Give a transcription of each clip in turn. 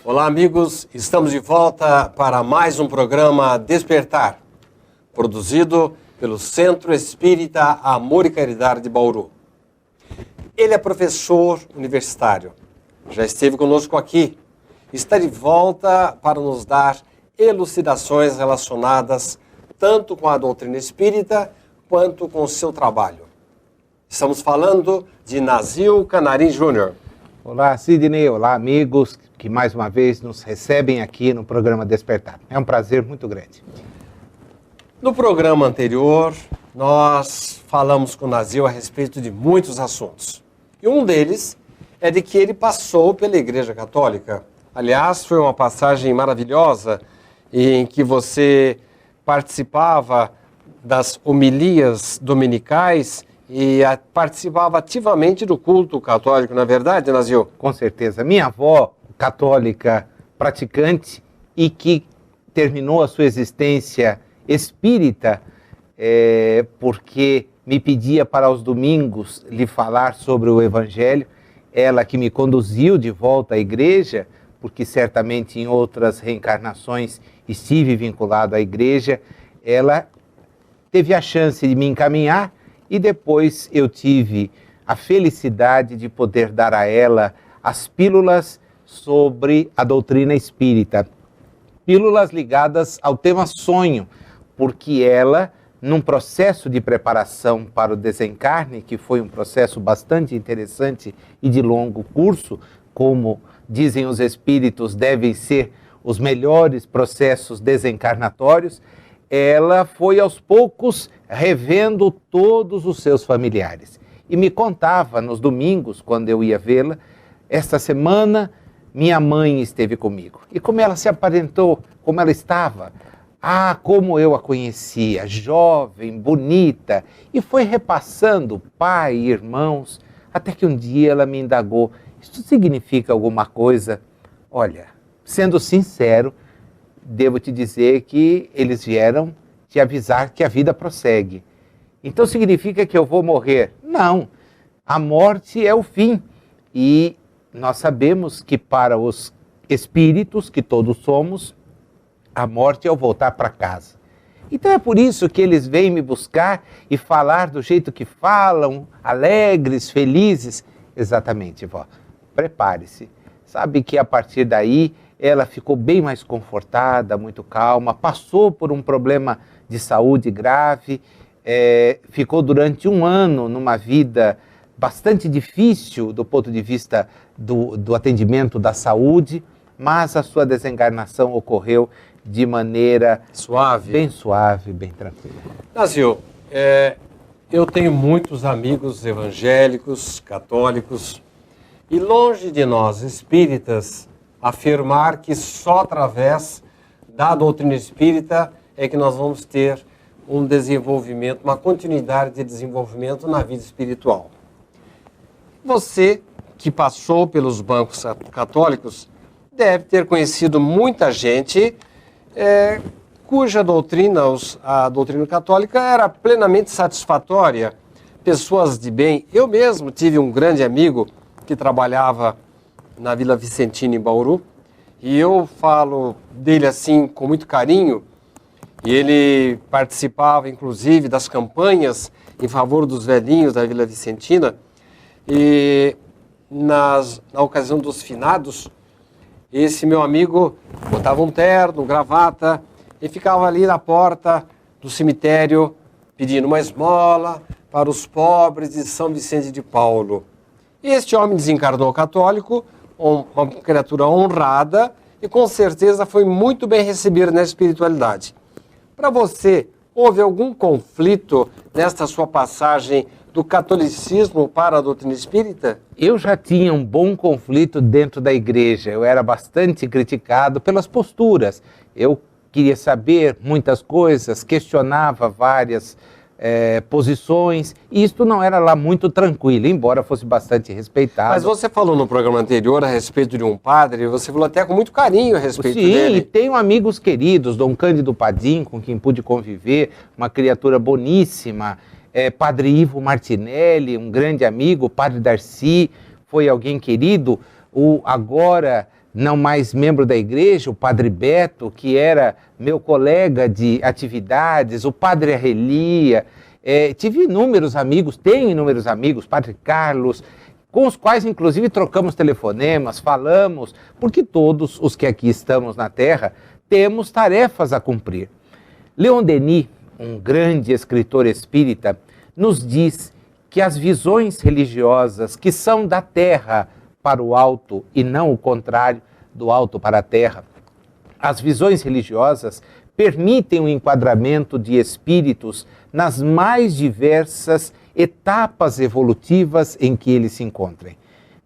Olá, amigos. Estamos de volta para mais um programa Despertar, produzido pelo Centro Espírita Amor e Caridade de Bauru. Ele é professor universitário, já esteve conosco aqui, está de volta para nos dar elucidações relacionadas tanto com a doutrina espírita quanto com o seu trabalho. Estamos falando de Nazil Canarim Júnior. Olá, Sidney. Olá, amigos que mais uma vez nos recebem aqui no programa Despertar. É um prazer muito grande. No programa anterior, nós falamos com o Nazil a respeito de muitos assuntos. E um deles é de que ele passou pela Igreja Católica. Aliás, foi uma passagem maravilhosa em que você participava das homilias dominicais e participava ativamente do culto católico, não é verdade, Nazil? Com certeza. Minha avó, católica praticante e que terminou a sua existência espírita, porque me pedia para aos domingos lhe falar sobre o Evangelho, ela que me conduziu de volta à igreja, porque certamente em outras reencarnações estive vinculado à igreja, ela teve a chance de me encaminhar e depois eu tive a felicidade de poder dar a ela as pílulas sobre a doutrina espírita. Pílulas ligadas ao tema sonho, porque ela, num processo de preparação para o desencarne, que foi um processo bastante interessante e de longo curso, como dizem os espíritos, devem ser os melhores processos desencarnatórios, ela foi aos poucos revendo todos os seus familiares. E me contava nos domingos, quando eu ia vê-la, esta semana minha mãe esteve comigo. E como ela se aparentou, como ela estava, como eu a conhecia, jovem, bonita, e foi repassando pai, irmãos, até que um dia ela me indagou, isso significa alguma coisa? Olha, sendo sincero, devo te dizer que eles vieram te avisar que a vida prossegue. Então significa que eu vou morrer? Não, a morte é o fim. E nós sabemos que para os espíritos, que todos somos, a morte é o voltar para casa. Então é por isso que eles vêm me buscar e falar do jeito que falam, alegres, felizes. Exatamente, vó. Prepare-se. Sabe que a partir daí ela ficou bem mais confortada, muito calma, passou por um problema de saúde grave, ficou durante um ano numa vida bastante difícil do ponto de vista do atendimento da saúde, mas a sua desencarnação ocorreu de maneira bem suave, bem tranquila. Nazil, eu tenho muitos amigos evangélicos, católicos, e longe de nós, espíritas, afirmar que só através da doutrina espírita é que nós vamos ter um desenvolvimento, uma continuidade de desenvolvimento na vida espiritual. Você, que passou pelos bancos católicos, deve ter conhecido muita gente cuja doutrina, a doutrina católica, era plenamente satisfatória, pessoas de bem. Eu mesmo tive um grande amigo que trabalhava na Vila Vicentina, em Bauru, e eu falo dele assim com muito carinho, e ele participava inclusive das campanhas em favor dos velhinhos da Vila Vicentina, e na ocasião dos finados, esse meu amigo botava um terno, gravata, e ficava ali na porta do cemitério pedindo uma esmola para os pobres de São Vicente de Paulo. Este homem desencarnou católico, uma criatura honrada e com certeza foi muito bem recebido na espiritualidade. Para você, houve algum conflito nesta sua passagem do catolicismo para a doutrina espírita? Eu já tinha um bom conflito dentro da igreja, eu era bastante criticado pelas posturas. Eu queria saber muitas coisas, questionava várias posições, e isto não era lá muito tranquilo, embora fosse bastante respeitado. Mas você falou no programa anterior a respeito de um padre, você falou até com muito carinho a respeito dele. Sim, e tenho amigos queridos, Dom Cândido Padim, com quem pude conviver, uma criatura boníssima, Padre Ivo Martinelli, um grande amigo, Padre Darcy, foi alguém querido, agora não mais membro da igreja, o Padre Beto, que era meu colega de atividades, o Padre Arrelia, tive inúmeros amigos, tenho inúmeros amigos, Padre Carlos, com os quais inclusive trocamos telefonemas, falamos, porque todos os que aqui estamos na Terra temos tarefas a cumprir. Leon Denis, um grande escritor espírita, nos diz que as visões religiosas que são da Terra para o alto e não o contrário, do alto para a terra. As visões religiosas permitem o enquadramento de espíritos nas mais diversas etapas evolutivas em que eles se encontrem.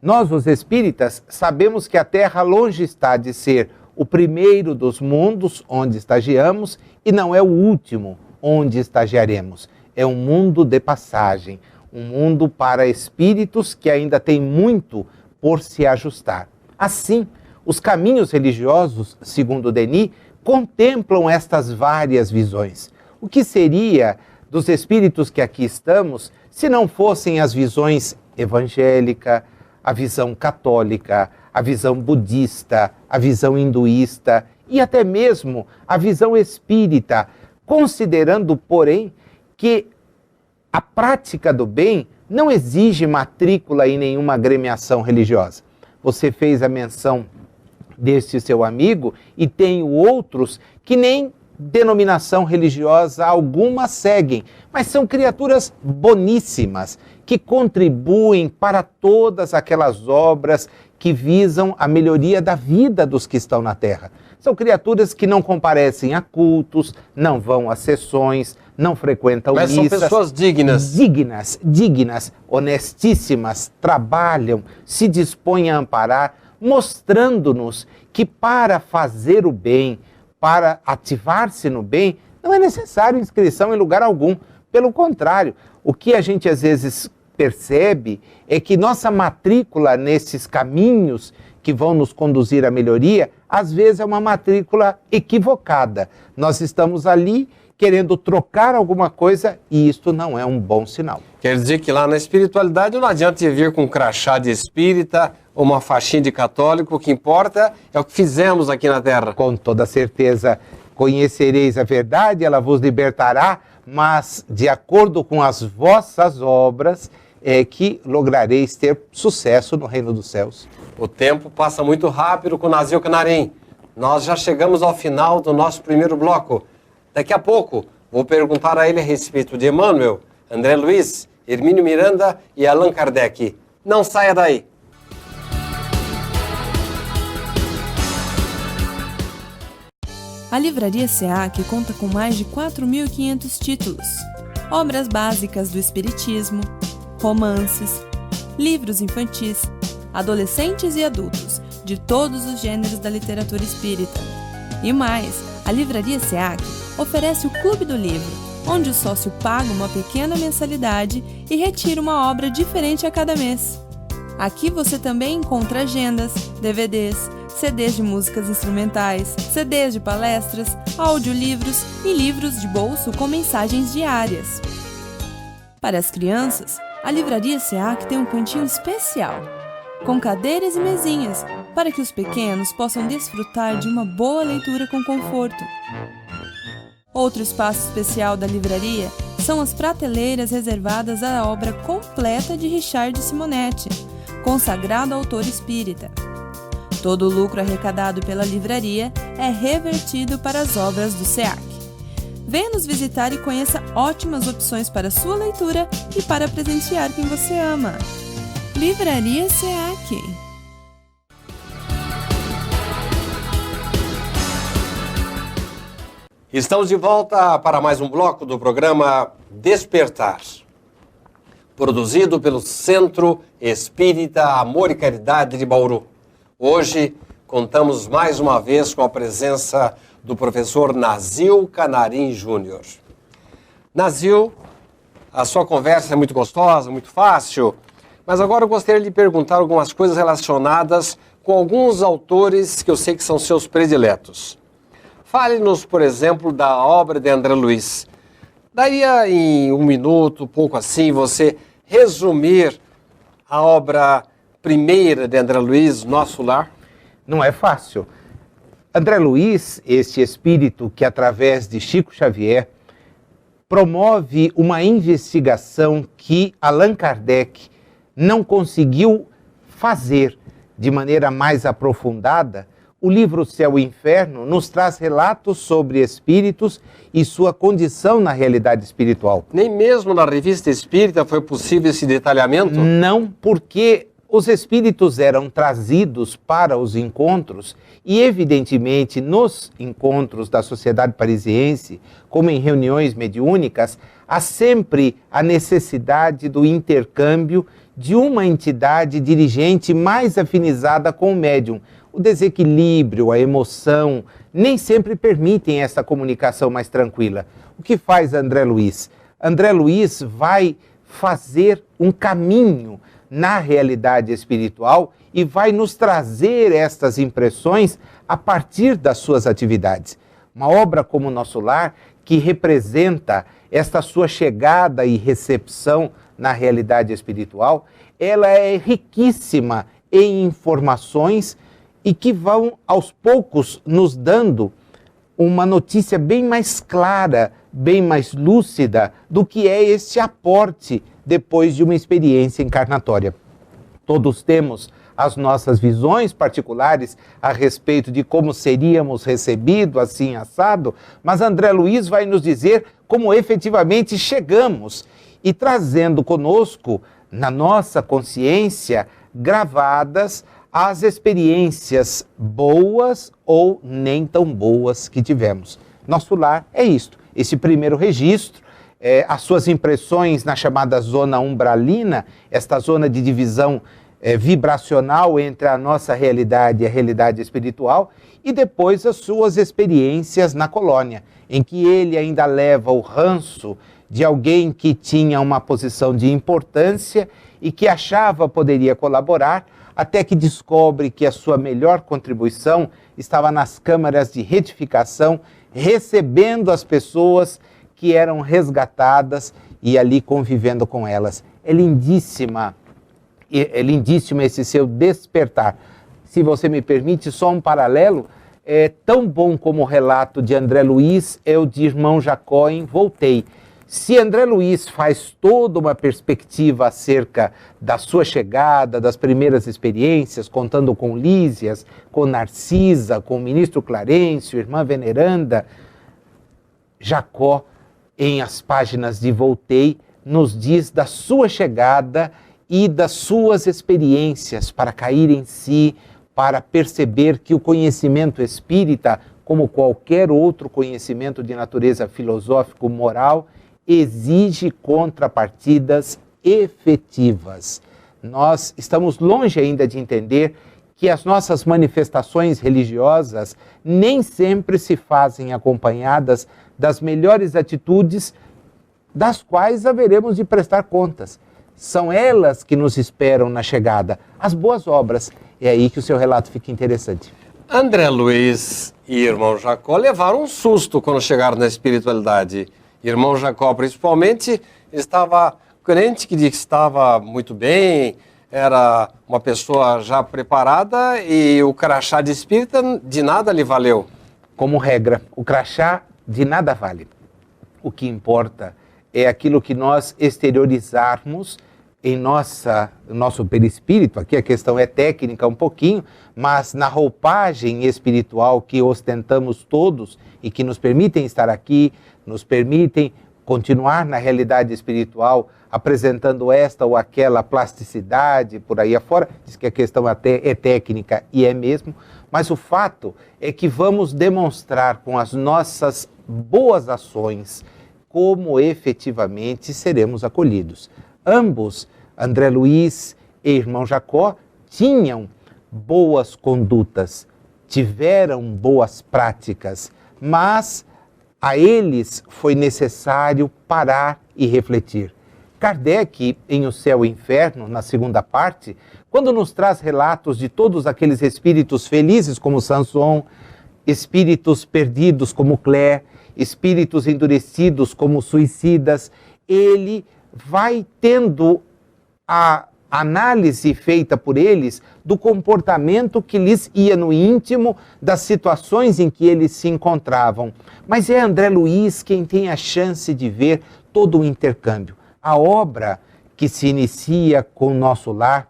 Nós, os espíritas, sabemos que a Terra longe está de ser o primeiro dos mundos onde estagiamos e não é o último onde estagiaremos. É um mundo de passagem, um mundo para espíritos que ainda tem muito por se ajustar. Assim, os caminhos religiosos, segundo Denis, contemplam estas várias visões. O que seria dos espíritos que aqui estamos se não fossem as visões evangélica, a visão católica, a visão budista, a visão hinduísta e até mesmo a visão espírita, considerando, porém, que a prática do bem não exige matrícula em nenhuma agremiação religiosa. Você fez a menção deste seu amigo e tem outros que nem denominação religiosa alguma seguem, mas são criaturas boníssimas que contribuem para todas aquelas obras que visam a melhoria da vida dos que estão na Terra. São criaturas que não comparecem a cultos, não vão a sessões, não frequentam missas. Mas são pessoas dignas. Dignas, honestíssimas, trabalham, se dispõem a amparar, mostrando-nos que para fazer o bem, para ativar-se no bem, não é necessário inscrição em lugar algum. Pelo contrário, o que a gente às vezes percebe é que nossa matrícula nesses caminhos que vão nos conduzir à melhoria, às vezes é uma matrícula equivocada. Nós estamos ali querendo trocar alguma coisa e isto não é um bom sinal. Quer dizer que lá na espiritualidade não adianta vir com um crachá de espírita ou uma faixinha de católico, o que importa é o que fizemos aqui na Terra. Com toda certeza, conhecereis a verdade, ela vos libertará, mas de acordo com as vossas obras é que lograreis ter sucesso no reino dos céus. O tempo passa muito rápido com o Nazil Canarim. Nós já chegamos ao final do nosso primeiro bloco. Daqui a pouco vou perguntar a ele a respeito de Emmanuel, André Luiz, Hermínio Miranda e Allan Kardec. Não saia daí! A Livraria SEAC conta com mais de 4.500 títulos, obras básicas do Espiritismo, romances, livros infantis, adolescentes e adultos, de todos os gêneros da literatura espírita. E mais, a Livraria SEAC oferece o Clube do Livro, onde o sócio paga uma pequena mensalidade e retira uma obra diferente a cada mês. Aqui você também encontra agendas, DVDs, CDs de músicas instrumentais, CDs de palestras, audiolivros e livros de bolso com mensagens diárias. Para as crianças, a Livraria SEAC tem um cantinho especial, com cadeiras e mesinhas, para que os pequenos possam desfrutar de uma boa leitura com conforto. Outro espaço especial da livraria são as prateleiras reservadas à obra completa de Richard Simonetti, consagrado autor espírita. Todo o lucro arrecadado pela livraria é revertido para as obras do SEAC. Venha nos visitar e conheça ótimas opções para sua leitura e para presentear quem você ama. Livraria SEAC. Estamos de volta para mais um bloco do programa Despertar, produzido pelo Centro Espírita Amor e Caridade de Bauru. Hoje contamos mais uma vez com a presença do professor Nazil Canarim Júnior. Nazil, a sua conversa é muito gostosa, muito fácil, mas agora eu gostaria de perguntar algumas coisas relacionadas com alguns autores que eu sei que são seus prediletos. Fale-nos, por exemplo, da obra de André Luiz. Daria em um minuto, pouco assim, você resumir a obra primeira de André Luiz, Nosso Lar? Não é fácil. André Luiz, este espírito que através de Chico Xavier promove uma investigação que Allan Kardec não conseguiu fazer de maneira mais aprofundada, o livro Céu e Inferno nos traz relatos sobre espíritos e sua condição na realidade espiritual. Nem mesmo na Revista Espírita foi possível esse detalhamento? Não, porque os espíritos eram trazidos para os encontros e, evidentemente, nos encontros da Sociedade Parisiense, como em reuniões mediúnicas, há sempre a necessidade do intercâmbio de uma entidade dirigente mais afinizada com o médium. O desequilíbrio, a emoção, nem sempre permitem essa comunicação mais tranquila. O que faz André Luiz? André Luiz vai fazer um caminho na realidade espiritual e vai nos trazer estas impressões a partir das suas atividades. Uma obra como Nosso Lar, que representa esta sua chegada e recepção na realidade espiritual, ela é riquíssima em informações e que vão, aos poucos, nos dando uma notícia bem mais clara, bem mais lúcida do que é este aporte depois de uma experiência encarnatória. Todos temos as nossas visões particulares a respeito de como seríamos recebidos, assim, assado, mas André Luiz vai nos dizer como efetivamente chegamos e trazendo conosco, na nossa consciência, gravadas as experiências boas ou nem tão boas que tivemos. Nosso Lar é isto, esse primeiro registro, as suas impressões na chamada zona umbralina, esta zona de divisão vibracional entre a nossa realidade e a realidade espiritual, e depois as suas experiências na colônia, em que ele ainda leva o ranço de alguém que tinha uma posição de importância e que achava poderia colaborar, até que descobre que a sua melhor contribuição estava nas câmaras de retificação, recebendo as pessoas que eram resgatadas e ali convivendo com elas. É lindíssimo esse seu despertar. Se você me permite, só um paralelo, tão bom como o relato de André Luiz é o de Irmão Jacó em Voltei. Se André Luiz faz toda uma perspectiva acerca da sua chegada, das primeiras experiências, contando com Lísias, com Narcisa, com o ministro Clarencio, irmã Veneranda, Jacó, em As Páginas de Voltei, nos diz da sua chegada e das suas experiências para cair em si, para perceber que o conhecimento espírita, como qualquer outro conhecimento de natureza filosófico-moral, exige contrapartidas efetivas. Nós estamos longe ainda de entender que as nossas manifestações religiosas nem sempre se fazem acompanhadas das melhores atitudes, das quais haveremos de prestar contas. São elas que nos esperam na chegada, as boas obras. É aí que o seu relato fica interessante. André Luiz e Irmão Jacó levaram um susto quando chegaram na espiritualidade. Irmão Jacó, principalmente, estava crente que estava muito bem, era uma pessoa já preparada e o crachá de espírita de nada lhe valeu. Como regra, o crachá de nada vale. O que importa é aquilo que nós exteriorizarmos em nosso perispírito. Aqui a questão é técnica um pouquinho, mas na roupagem espiritual que ostentamos todos e que nos permitem estar aqui, nos permitem continuar na realidade espiritual, apresentando esta ou aquela plasticidade por aí afora. Diz que a questão até é técnica e é mesmo, mas o fato é que vamos demonstrar com as nossas boas ações como efetivamente seremos acolhidos. Ambos, André Luiz e Irmão Jacó, tinham boas condutas, tiveram boas práticas, mas a eles foi necessário parar e refletir. Kardec, em O Céu e o Inferno, na segunda parte, quando nos traz relatos de todos aqueles espíritos felizes como Samson, espíritos perdidos como Claire, espíritos endurecidos como suicidas, ele vai tendo a análise feita por eles do comportamento que lhes ia no íntimo das situações em que eles se encontravam. Mas é André Luiz quem tem a chance de ver todo o intercâmbio. A obra que se inicia com o Nosso Lar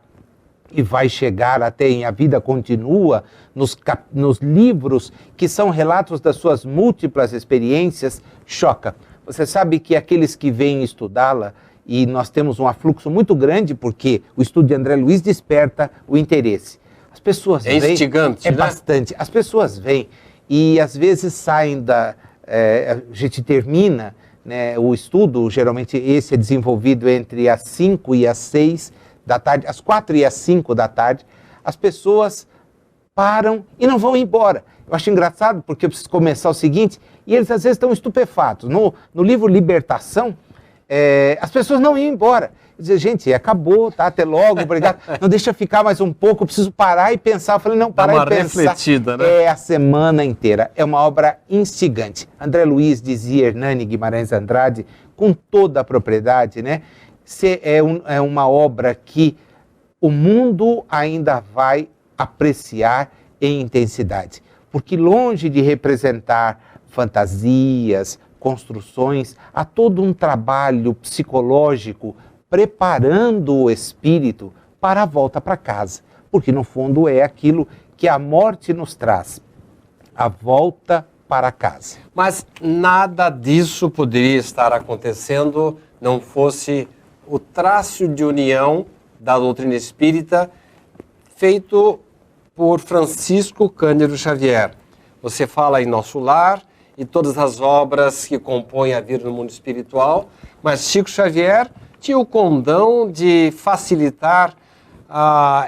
e vai chegar até em A Vida Continua, nos livros que são relatos das suas múltiplas experiências, choca. Você sabe que aqueles que vêm estudá-la, e nós temos um afluxo muito grande, porque o estudo de André Luiz desperta o interesse. As pessoas vêm... É instigante, né? né? Bastante. As pessoas vêm e às vezes saem da... a gente termina, né, o estudo, geralmente esse é desenvolvido entre as 5 e as 6 da tarde, às 4 e às 5 da tarde, as pessoas param e não vão embora. Eu acho engraçado, porque eu preciso começar o seguinte, e eles às vezes estão estupefatos. No livro Libertação, as pessoas não iam embora. Dizer, gente, acabou, tá? Até logo, obrigado. Não, deixa ficar mais um pouco, eu preciso parar e pensar. Eu falei, não, parar e pensar. Refletida, né? É a semana inteira. É uma obra instigante. André Luiz dizia, Hernani Guimarães Andrade, com toda a propriedade, né? É uma obra que o mundo ainda vai apreciar em intensidade. Porque longe de representar fantasias, construções, há todo um trabalho psicológico preparando o espírito para a volta para casa. Porque, no fundo, é aquilo que a morte nos traz, a volta para casa. Mas nada disso poderia estar acontecendo não fosse o traço de união da doutrina espírita feito por Francisco Cândido Xavier. Você fala em Nosso Lar e todas as obras que compõem a vida no mundo espiritual, mas Chico Xavier tinha o condão de facilitar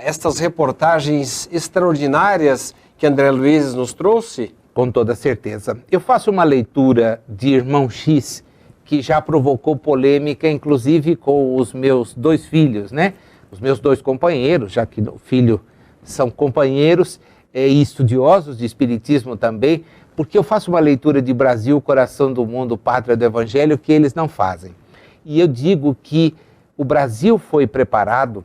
estas reportagens extraordinárias que André Luiz nos trouxe? Com toda certeza. Eu faço uma leitura de Irmão X, que já provocou polêmica, inclusive com os meus 2 filhos, né? Os meus 2 companheiros, já que o filho são companheiros e estudiosos de espiritismo também, porque eu faço uma leitura de Brasil, Coração do Mundo, Pátria do Evangelho, que eles não fazem. E eu digo que o Brasil foi preparado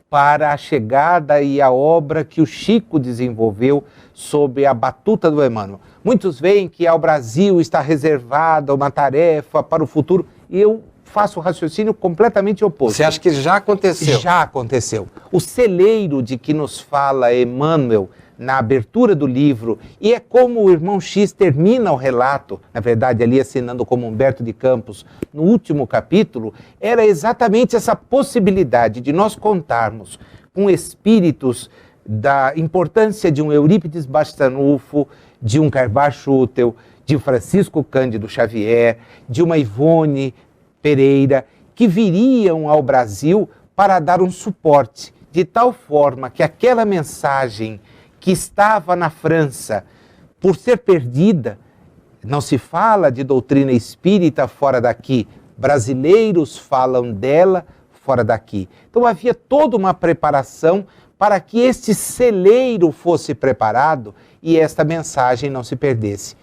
para a chegada e a obra que o Chico desenvolveu sob a batuta do Emmanuel. Muitos veem que ao Brasil está reservada uma tarefa para o futuro, e eu faço o raciocínio completamente oposto. Você acha que já aconteceu? Já aconteceu. O celeiro de que nos fala Emmanuel na abertura do livro, e é como o Irmão X termina o relato, na verdade ali assinando como Humberto de Campos, no último capítulo, era exatamente essa possibilidade de nós contarmos com espíritos da importância de um Eurípides Bastanufo, de um Carbar Schutel, de Francisco Cândido Xavier, de uma Ivone Pereira, que viriam ao Brasil para dar um suporte, de tal forma que aquela mensagem que estava na França, por ser perdida, não se fala de doutrina espírita fora daqui, brasileiros falam dela fora daqui. Então havia toda uma preparação para que este celeiro fosse preparado e esta mensagem não se perdesse.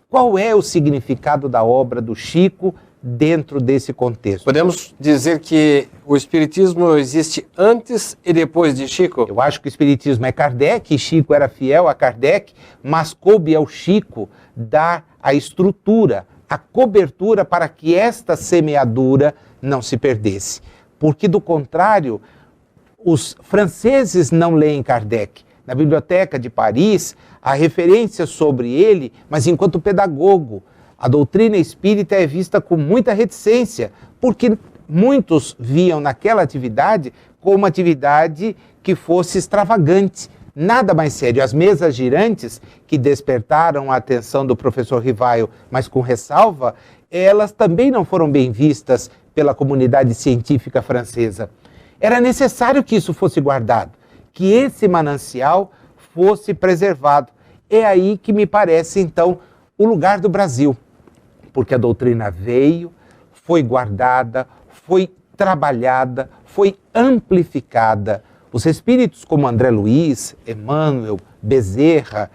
Qual é o significado da obra do Chico dentro desse contexto? Podemos dizer que o Espiritismo existe antes e depois de Chico? Eu acho que o Espiritismo é Kardec, e Chico era fiel a Kardec, mas coube ao Chico dar a estrutura, a cobertura para que esta semeadura não se perdesse. Porque, do contrário, os franceses não leem Kardec. Na Biblioteca de Paris, há referências sobre ele, mas enquanto pedagogo. A doutrina espírita é vista com muita reticência, porque muitos viam naquela atividade como uma atividade que fosse extravagante, nada mais sério. As mesas girantes, que despertaram a atenção do professor Rivaio, mas com ressalva, elas também não foram bem vistas pela comunidade científica francesa. Era necessário que isso fosse guardado, que esse manancial fosse preservado. É aí que me parece, então, o lugar do Brasil. Porque a doutrina veio, foi guardada, foi trabalhada, foi amplificada. Os espíritos como André Luiz, Emmanuel, Bezerra,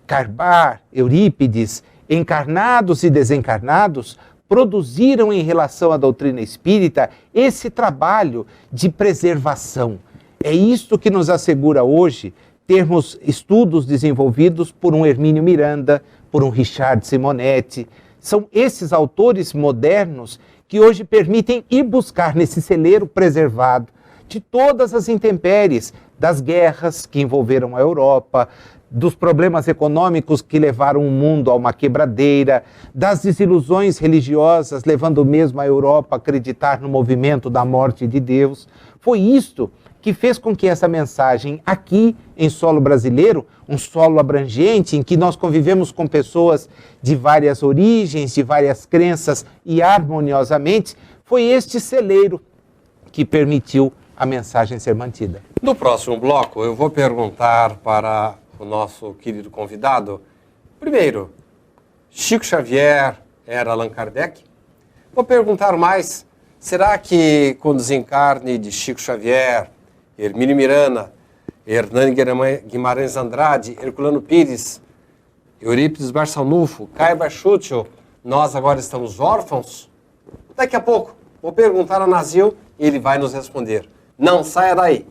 Carbar, Eurípides, encarnados e desencarnados, produziram em relação à doutrina espírita esse trabalho de preservação. É isto que nos assegura hoje termos estudos desenvolvidos por um Hermínio Miranda, por um Richard Simonetti. São esses autores modernos que hoje permitem ir buscar nesse celeiro preservado de todas as intempéries, das guerras que envolveram a Europa, dos problemas econômicos que levaram o mundo a uma quebradeira, das desilusões religiosas, levando mesmo a Europa a acreditar no movimento da morte de Deus. Foi isto que fez com que essa mensagem aqui, em solo brasileiro, um solo abrangente, em que nós convivemos com pessoas de várias origens, de várias crenças e harmoniosamente, foi este celeiro que permitiu a mensagem ser mantida. No próximo bloco, eu vou perguntar para o nosso querido convidado, primeiro, Chico Xavier era Allan Kardec? Vou perguntar mais, será que com o desencarne de Chico Xavier, Hermínio Miranda, Hernani Guimarães Andrade, Herculano Pires, Eurípides Barçanufo, Caio Bachútil, nós agora estamos órfãos? Daqui a pouco, vou perguntar a Nazil e ele vai nos responder. Não saia daí!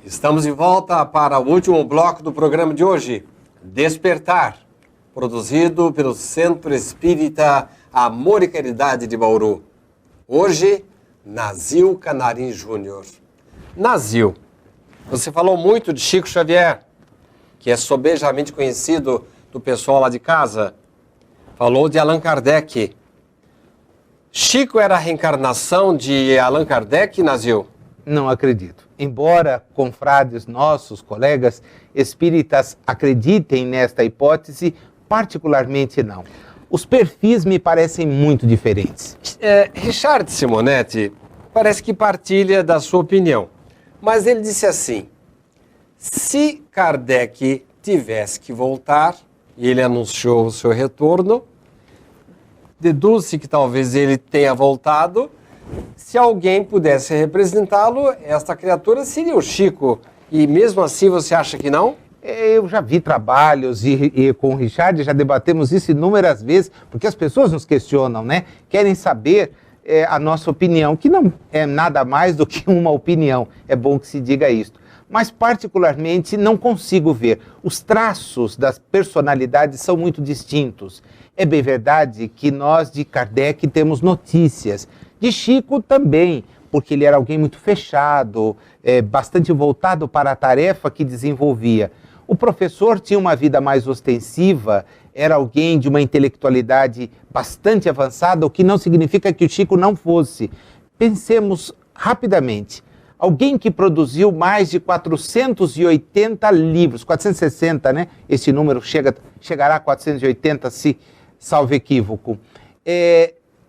Estamos de volta para o último bloco do programa de hoje, Despertar, produzido pelo Centro Espírita Amor e Caridade de Bauru. Hoje, Nazil Canarim Júnior. Nazil, você falou muito de Chico Xavier, que é sobejamente conhecido do pessoal lá de casa. Falou de Allan Kardec. Chico era a reencarnação de Allan Kardec, Nazil? Não acredito. Embora confrades nossos, colegas espíritas, acreditem nesta hipótese, particularmente não. Os perfis me parecem muito diferentes. Richard Simonetti parece que partilha da sua opinião, mas ele disse assim, se Kardec tivesse que voltar, e ele anunciou o seu retorno, deduz-se que talvez ele tenha voltado. Se alguém pudesse representá-lo, esta criatura seria o Chico. E mesmo assim você acha que não? Eu já vi trabalhos e com o Richard já debatemos isso inúmeras vezes, porque as pessoas nos questionam, né? Querem saber a nossa opinião, que não é nada mais do que uma opinião. É bom que se diga isto. Mas particularmente não consigo ver. Os traços das personalidades são muito distintos. É bem verdade que nós de Kardec temos notícias. De Chico também, porque ele era alguém muito fechado, bastante voltado para a tarefa que desenvolvia. O professor tinha uma vida mais ostensiva, era alguém de uma intelectualidade bastante avançada, o que não significa que o Chico não fosse. Pensemos rapidamente. Alguém que produziu mais de 480 livros, 460, né? Esse número chegará a 480, se salvo equívoco.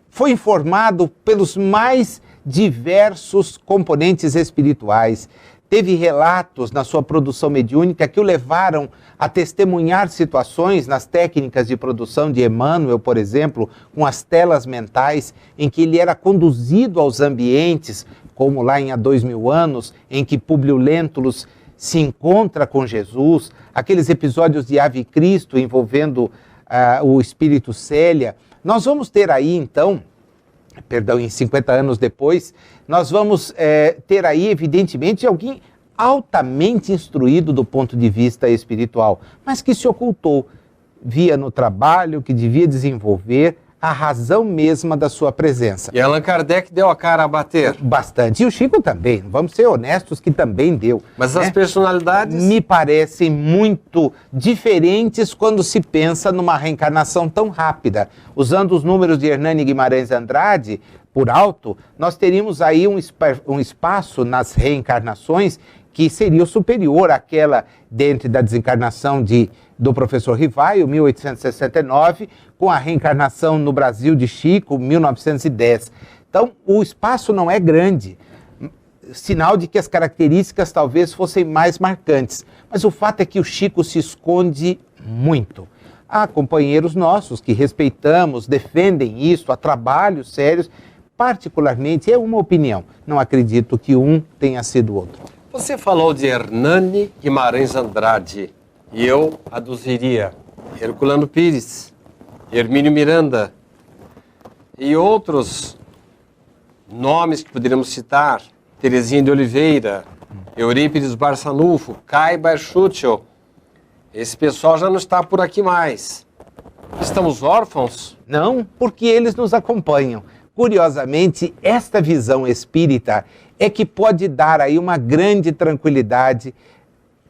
Foi informado pelos mais diversos componentes espirituais. teve relatos na sua produção mediúnica que o levaram a testemunhar situações nas técnicas de produção de Emmanuel, por exemplo, com as telas mentais, em que ele era conduzido aos ambientes, como lá em Há 2000 anos, em que Públio Lentulus se encontra com Jesus, aqueles episódios de Ave Cristo envolvendo o espírito Célia. Nós vamos ter aí, então, em 50 anos depois, nós vamos ter aí, evidentemente, alguém altamente instruído do ponto de vista espiritual, mas que se ocultou, via no trabalho que devia desenvolver a razão mesma da sua presença. E Allan Kardec deu a cara a bater. Bastante. E o Chico também, vamos ser honestos que também deu. Mas as personalidades... Me parecem muito diferentes quando se pensa numa reencarnação tão rápida. Usando os números de Hernani Guimarães Andrade, por alto, nós teríamos aí um espaço nas reencarnações que seria o superior àquela dentro da desencarnação do professor Rivaio, 1869, com a reencarnação no Brasil de Chico, 1910. Então, o espaço não é grande, sinal de que as características talvez fossem mais marcantes. Mas o fato é que o Chico se esconde muito. Há companheiros nossos que respeitamos, defendem isso, há trabalhos sérios. Particularmente, é uma opinião, não acredito que um tenha sido outro. Você falou de Hernani Guimarães Andrade, e eu aduziria Herculano Pires, Hermínio Miranda e outros nomes que poderíamos citar, Terezinha de Oliveira, Eurípides Barçanufo, Caiba Schuchel. Esse pessoal já não está por aqui mais. Estamos órfãos? Não, porque eles nos acompanham. Curiosamente, esta visão espírita é que pode dar aí uma grande tranquilidade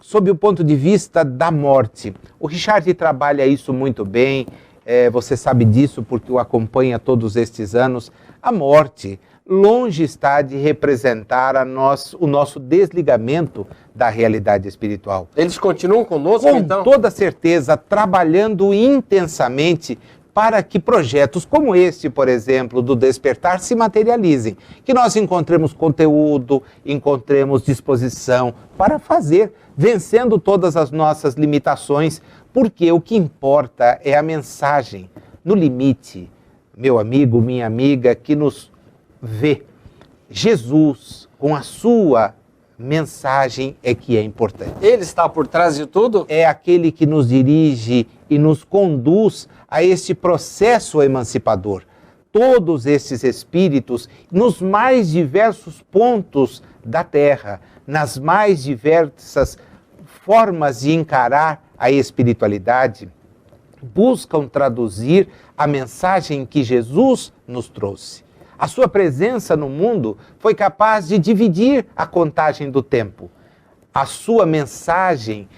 sob o ponto de vista da morte. O Richard trabalha isso muito bem, você sabe disso porque o acompanha todos estes anos. A morte longe está de representar o nosso desligamento da realidade espiritual. Eles continuam conosco, então? Com toda certeza, trabalhando intensamente para que projetos como este, por exemplo, do Despertar, se materializem. Que nós encontremos conteúdo, encontremos disposição para fazer, vencendo todas as nossas limitações, porque o que importa é a mensagem. No limite, meu amigo, minha amiga, que nos vê, Jesus, com a sua mensagem é que é importante. Ele está por trás de tudo? É aquele que nos dirige e nos conduz a este processo emancipador. Todos esses espíritos, nos mais diversos pontos da Terra, nas mais diversas formas de encarar a espiritualidade, buscam traduzir a mensagem que Jesus nos trouxe. A sua presença no mundo foi capaz de dividir a contagem do tempo. A sua mensagem,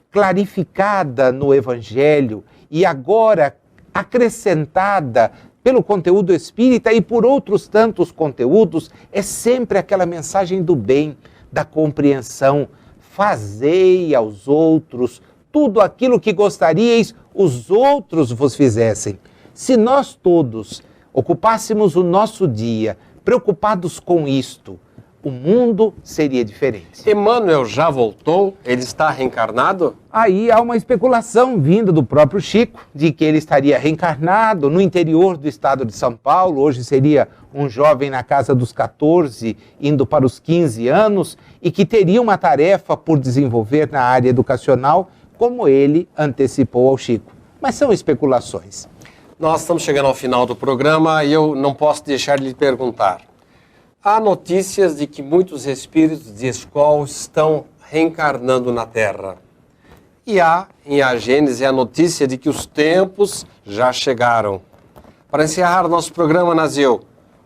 clarificada no Evangelho e agora acrescentada pelo conteúdo espírita e por outros tantos conteúdos, é sempre aquela mensagem do bem, da compreensão. Fazei aos outros tudo aquilo que gostaríeis os outros vos fizessem. Se nós todos ocupássemos o nosso dia preocupados com isto, o mundo seria diferente. Emmanuel já voltou? Ele está reencarnado? Aí há uma especulação vinda do próprio Chico, de que ele estaria reencarnado no interior do estado de São Paulo, hoje seria um jovem na casa dos 14, indo para os 15 anos, e que teria uma tarefa por desenvolver na área educacional, como ele antecipou ao Chico. Mas são especulações. Nós estamos chegando ao final do programa e eu não posso deixar de lhe perguntar. Há notícias de que muitos espíritos de escola estão reencarnando na Terra. E há, em A Gênese, a notícia de que os tempos já chegaram. Para encerrar nosso programa, Nazil,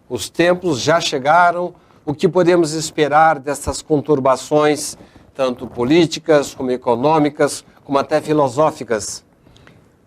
os tempos já chegaram, o que podemos esperar dessas conturbações, tanto políticas, como econômicas, como até filosóficas?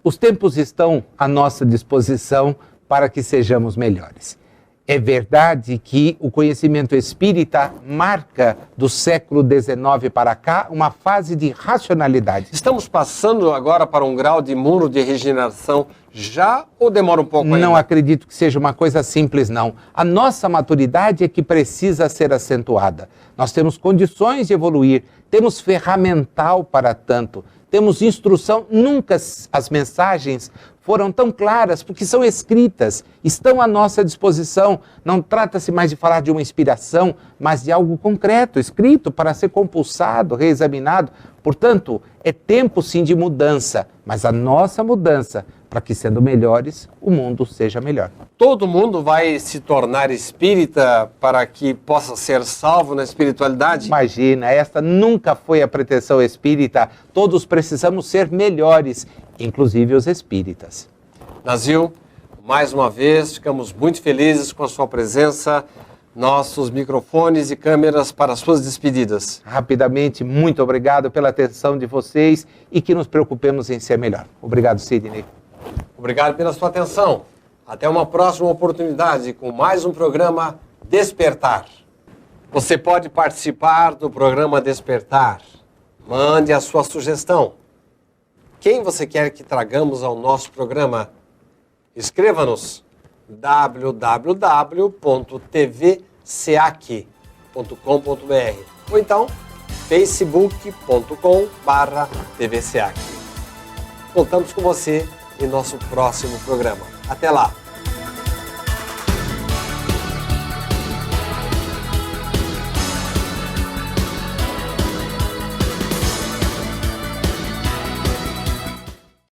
Os tempos estão à nossa disposição para que sejamos melhores. É verdade que o conhecimento espírita marca do século XIX para cá uma fase de racionalidade. Estamos passando agora para um grau de muro de regeneração já ou demora um pouco ainda? Não acredito que seja uma coisa simples, não. A nossa maturidade é que precisa ser acentuada. Nós temos condições de evoluir, temos ferramental para tanto, temos instrução. Nunca as mensagens foram tão claras, porque são escritas, estão à nossa disposição. Não trata-se mais de falar de uma inspiração, mas de algo concreto, escrito para ser compulsado, reexaminado. Portanto, é tempo sim de mudança, mas a nossa mudança, para que sendo melhores, o mundo seja melhor. Todo mundo vai se tornar espírita para que possa ser salvo na espiritualidade? Imagina, esta nunca foi a pretensão espírita. Todos precisamos ser melhores, inclusive os espíritas. Nazil, mais uma vez, ficamos muito felizes com a sua presença. Nossos microfones e câmeras para as suas despedidas. Rapidamente, muito obrigado pela atenção de vocês e que nos preocupemos em ser melhor. Obrigado, Sidney. Obrigado pela sua atenção. Até uma próxima oportunidade com mais um programa Despertar. Você pode participar do programa Despertar. Mande a sua sugestão. Quem você quer que tragamos ao nosso programa? Escreva-nos www.tvseac.com.br ou então facebook.com/tvseac. Contamos com você em nosso próximo programa. Até lá!